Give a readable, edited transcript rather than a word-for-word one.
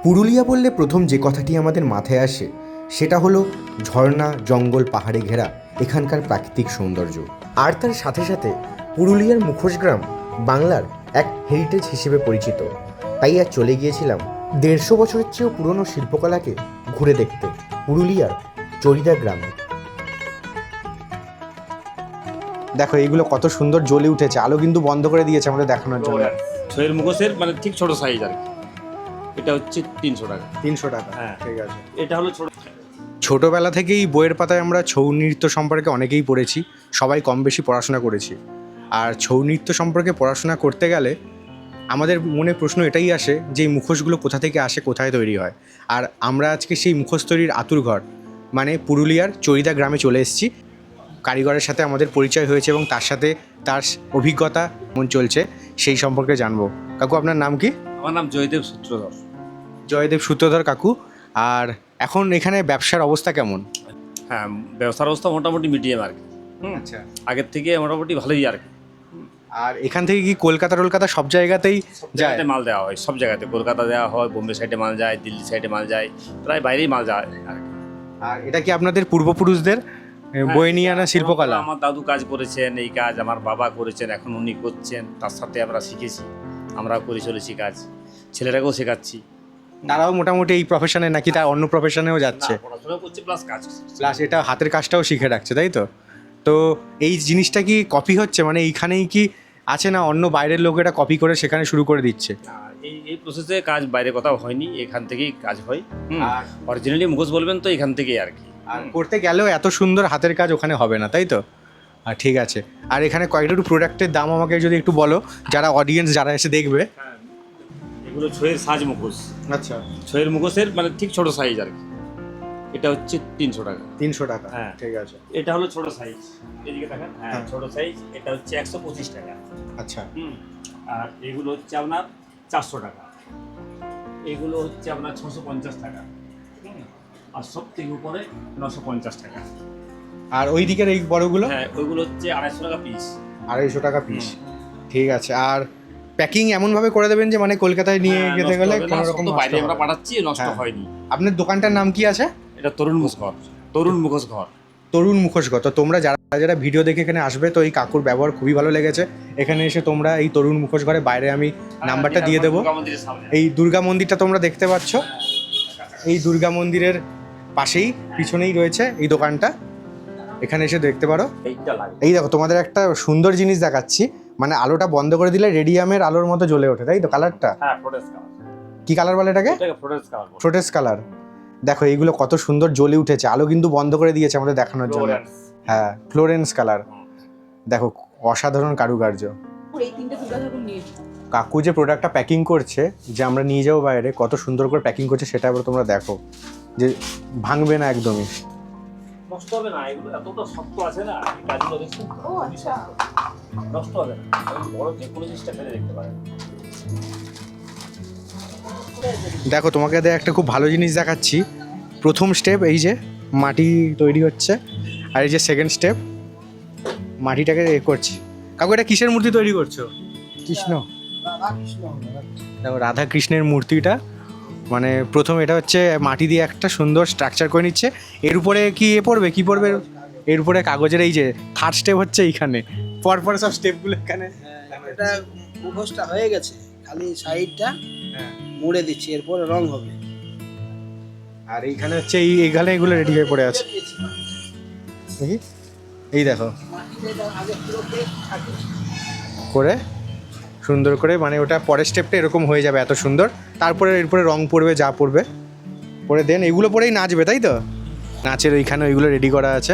পুরুলিয়া বললে প্রথম যে কথাটি আমাদের মাথায় আসে সেটা হলো ঝর্ণা, জঙ্গল, পাহাড়ে ঘেরা এখানকার প্রাকৃতিক সৌন্দর্য। আর তার সাথে সাথে পুরুলিয়ার মুখোশ গ্রাম বাংলার এক হেরিটেজ হিসেবে পরিচিত। তাই আজ চলে গিয়েছিলাম 150 বছরের চেয়েও পুরনো শিল্পকলাকে ঘুরে দেখতে পুরুলিয়ার চরিদা গ্রামে। দেখো এইগুলো কত সুন্দর জ্বলে উঠেছে, আলো কিন্তু বন্ধ করে দিয়েছে আমাদের দেখানোর জন্য। ছয়ের মুখোশের মানে ঠিক ছোট সাইজ আর কি। এটা হচ্ছে 300 টাকা। 300 টাকা, হ্যাঁ ঠিক আছে। এটা হলো ছোট। ছোটোবেলা থেকেই বইয়ের পাতায় আমরা ছৌ নৃত্য সম্পর্কে অনেকেই পড়েছি, সবাই কম বেশি পড়াশোনা করেছি। আর ছৌ নৃত্য সম্পর্কে পড়াশোনা করতে গেলে আমাদের মনে প্রশ্ন এটাই আসে যে এই মুখোশগুলো কোথা থেকে আসে, কোথায় তৈরি হয়। আর আমরা আজকে সেই মুখোশ তৈরির আতুরঘর মানে পুরুলিয়ার চরিদা গ্রামে চলে এসেছি। কারিগরের সাথে আমাদের পরিচয় হয়েছে এবং তার সাথে তার অভিজ্ঞতা কেমন চলছে সেই সম্পর্কে জানবো। কাকু, আপনার নাম কি? আমার নাম জয়দেব সূত্রধর। জয়দেব সূত্রধর কাকু। আর এখন এখানে ব্যবসার অবস্থা কেমন? হ্যাঁ, ব্যবসার অবস্থা মোটামুটি মিডিয়াম আর কি। আচ্ছা। আগের থেকে মোটামুটি ভালোই আর কি। আর এখান থেকে কি কলকাতা সব জায়গাতেই যায়? মাল দেওয়া হয় সব জায়গাতে। কলকাতা দেওয়া হয়, বোম্বে সাইডে মাল যায়, দিল্লি সাইডে মাল যায়, প্রায় বাইরেই মাল যায় আর কি। আর এটা কি আপনাদের পূর্বপুরুষদের বয়ে নিয়ে আনা শিল্পকলা? আমার দাদু কাজ করেছেন এই কাজ, আমার বাবা করেছেন, এখন উনি করছেন, তার সাথে আমরা শিখেছি, আমরাও করে চলেছি কাজ, ছেলেরাকেও শেখাচ্ছি। তারাও মোটামুটি এই প্রফেশনে নাকি তার অন্য প্রফেশনেও যাচ্ছে? পড়াশোনা করছে প্লাস কাজ, প্লাস এটা হাতের কাজটাও শিখে রাখছে, তাই তো? তো এই জিনিসটা কি কপি হচ্ছে, মানে এইখানেই কি আছে না অন্য বাইরের লোক এটা কপি করে সেখানে শুরু করে দিচ্ছে? এই প্রসেসে কাজ বাইরে কোথাও হয়নি, এখান থেকেই কাজ হয়। আর অরিজিনালি মুখোশ বলবেন তো এখান থেকেই আর কি। আর করতে গেলেও এত সুন্দর হাতের কাজ ওখানে হবে না, তাই তো? আর ঠিক আছে। আর এখানে কয়েকটা একটু প্রোডাক্টের দাম আমাকে যদি একটু বলো, যারা অডিয়েন্স যারা এসে দেখবে। এগুলো ছয়ের সাজ মুখোশ। আচ্ছা। ছয়ের মুখোশের মানে ঠিক ছোট সাইজ আর কি। এটা হচ্ছে 300 টাকা। 300 টাকা, হ্যাঁ ঠিক আছে। এটা হলো ছোট সাইজ, এদিকে দেখেন। হ্যাঁ, ছোট সাইজ। এটা হচ্ছে 125 টাকা। আচ্ছা। আর এগুলো হচ্ছে আপনার 400 টাকা। এগুলো হচ্ছে আপনার 650 টাকা। আর সব থেকে উপরে 950 টাকা। আর ওই দিকের এই বড়গুলো? হ্যাঁ, ওইগুলো হচ্ছে 250 টাকা পিস। 250 টাকা পিস, ঠিক আছে। আর প্যাকিং এমনভাবে করে দেবেন যে মানে কলকাতায় নিয়ে যেতে গেলে কোনো রকম বাইরে আমরা পাঠাচ্ছি, নষ্ট হয়নি। আপনার দোকানটার নাম কি আছে? এটা তরুণ মুখোশ ঘর। তরুণ মুখোশ ঘর। তরুণ মুখোশ ঘর। তো তোমরা যারা ভিডিও দেখে এখানে আসবে, তো এই কাকুর ব্যবহার খুবই ভালো লেগেছে। এখানে এসে তোমরা এই তরুণ মুখোশ ঘরে, বাইরে আমি নাম্বারটা দিয়ে দেবো। এই দুর্গা মন্দিরটা তোমরা দেখতে পাচ্ছ, এই দুর্গা মন্দিরের পাশেই পিছনেই রয়েছে এই দোকানটা, এখানে এসে দেখতে পারো। এই দেখো তোমাদের একটা সুন্দর জিনিস দেখাচ্ছি, মানে আলোটা বন্ধ করে দিলে রেডিয়ামের আলোর মতো জ্বলে ওঠে, তাই তো? কালারটা কি কালার বলে এটাকে? Florence colour. দেখো এইগুলো কত সুন্দর জ্বলে উঠেছে, আলো কিন্তু বন্ধ করে দিয়েছে আমাদের দেখানোর জন্য। হ্যাঁ, ফ্লোরেন্স কালার। দেখো অসাধারণ কারুকার্য। কাকু যে প্রোডাক্টটা প্যাকিং করছে, যে আমরা নিয়ে যাবো বাইরে, কত সুন্দর করে প্যাকিং করছে সেটা এবার তোমরা দেখো, যে ভাঙবে না একদমই, নষ্ট হবে না। এগুলো এতটা শক্ত আছে না, এই কাজগুলো দেখুন। ও আচ্ছা, নষ্ট হবে না। আপনি বড় যে কোনো জিনিসটা ফেলে দেখতে পারেন। দেখো তোমাকে একটা খুব ভালো জিনিস দেখাচ্ছি। প্রথম স্টেপ এই যে মাটি তৈরি হচ্ছে, আর এই যে সেকেন্ড স্টেপ মাটিটাকে করছি। কাকু এটা কিসের মূর্তি তৈরি করছো? কৃষ্ণ। দেখো রাধা কৃষ্ণের মূর্তিটা, মানে প্রথম এটা হচ্ছে মাটি দিয়ে একটা সুন্দর স্ট্রাকচার করে নিচ্ছে। এর উপরে কি পড়বে? এর উপরে কাগজের এই যে থার্ড স্টেপ হচ্ছে এইখানে, পরপর সব স্টেপগুলো এখানে। এটা মুখোশটা হয়ে গেছে, খালি সাইডটা মুড়ে দিচ্ছি, এরপর রং হবে। আর এইখানে হচ্ছে এইখানে এগুলো রেডি হয়ে পড়ে আছে, দেখি এই দেখো করে সুন্দর করে, মানে ওটা পরের স্টেপটা এরকম হয়ে যাবে এত সুন্দর। তারপরে এরপরে রং পড়বে, যা পড়বে পরে দেন এগুলো পরেই নাচবে, তাই তো? নাচের ওইখানে ওইগুলো রেডি করা আছে।